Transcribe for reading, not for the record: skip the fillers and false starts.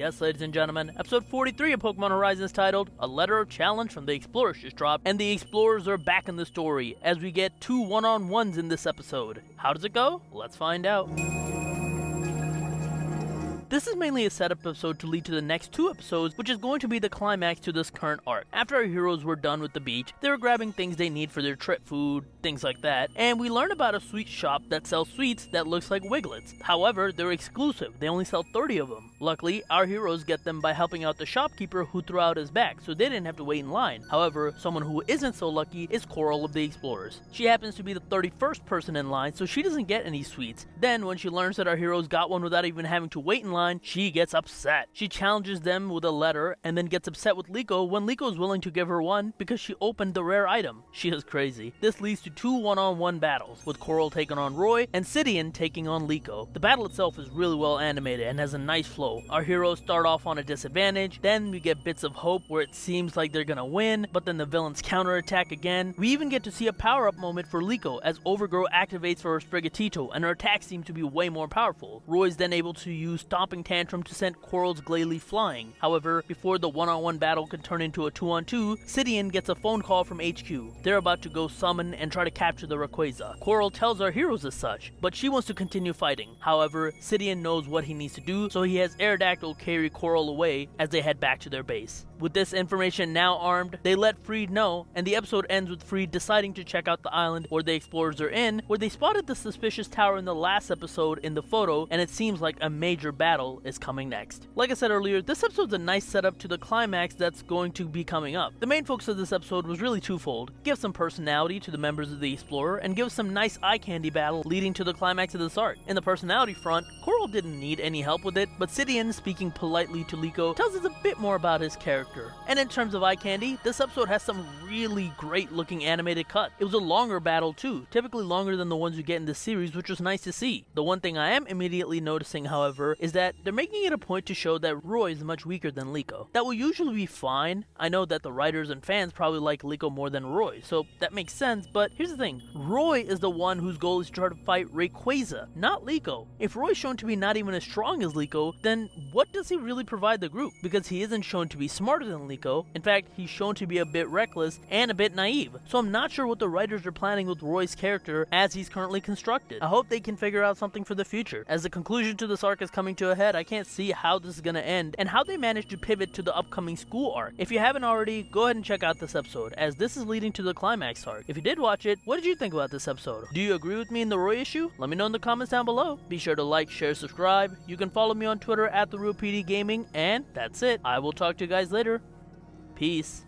Yes, ladies and gentlemen, episode 43 of Pokemon Horizons titled A Letter of Challenge from the Explorers just dropped, and the Explorers are back in the story as we get 2 one-on-ones in this episode. How does it go? Let's find out. This is mainly a setup episode to lead to the next 2 episodes, which is going to be the climax to this current arc. After our heroes were done with the beach, they were grabbing things they need for their trip, food, things like that, and we learn about a sweet shop that sells sweets that looks like Wigletts. However, they're exclusive, they only sell 30 of them. Luckily, our heroes get them by helping out the shopkeeper who threw out his bag, so they didn't have to wait in line. However, someone who isn't so lucky is Coral of the Explorers. She happens to be the 31st person in line, so she doesn't get any sweets. Then, when she learns that our heroes got one without even having to wait in line, she gets upset. She challenges them with a letter and then gets upset with Liko when Liko is willing to give her one because she opened the rare item. She is crazy. This leads to 2 one-on-one battles, with Coral taking on Roy and Sidian taking on Liko. The battle itself is really well animated and has a nice flow. Our heroes start off on a disadvantage, then we get bits of hope where it seems like they're gonna win, but then the villains counterattack again. We even get to see a power-up moment for Liko as Overgrow activates for her Sprigatito and her attacks seem to be way more powerful. Roy's then able to use Stomping Tantrum to send Coral's Glalie flying. However, before the one-on-one battle can turn into a 2-on-2, Sidian gets a phone call from HQ. They're about to go summon and try to capture the Rayquaza. Coral tells our heroes as such, but she wants to continue fighting. However, Sidian knows what he needs to do, so he has Aerodactyl carry Coral away as they head back to their base. With this information now armed, they let Freed know, and the episode ends with Freed deciding to check out the island where the explorers are in, where they spotted the suspicious tower in the last episode in the photo, and it seems like a major battle is coming next. Like I said earlier, this episode's a nice setup to the climax that's going to be coming up. The main focus of this episode was really twofold: give some personality to the members of the Explorer, and give some nice eye candy battle leading to the climax of this arc. In the personality front, Coral didn't need any help with it, but Sidian, speaking politely to Liko, tells us a bit more about his character. And in terms of eye candy, this episode has some really great looking animated cut. It was a longer battle too, typically longer than the ones you get in this series, which was nice to see. The one thing I am immediately noticing, however, is that they're making it a point to show that Roy is much weaker than Liko. That will usually be fine. I know that the writers and fans probably like Liko more than Roy, so that makes sense, but here's the thing. Roy is the one whose goal is to try to fight Rayquaza, not Liko. If Roy's shown to be not even as strong as Liko, then what does he really provide the group? Because he isn't shown to be smarter than Liko. In fact, he's shown to be a bit reckless and a bit naive, so I'm not sure what the writers are planning with Roy's character as he's currently constructed. I hope they can figure out something for the future. As the conclusion to this arc is coming to a head, I can't see how this is gonna end and how they managed to pivot to the upcoming school arc. If you haven't already, go ahead and check out this episode, as this is leading to the climax arc. If you did watch it, what did you think about this episode? Do you agree with me in the Roy issue? Let me know in the comments down below. Be sure to like, share, subscribe. You can follow me on Twitter at PdGaming, and that's it. I will talk to you guys later. Peace.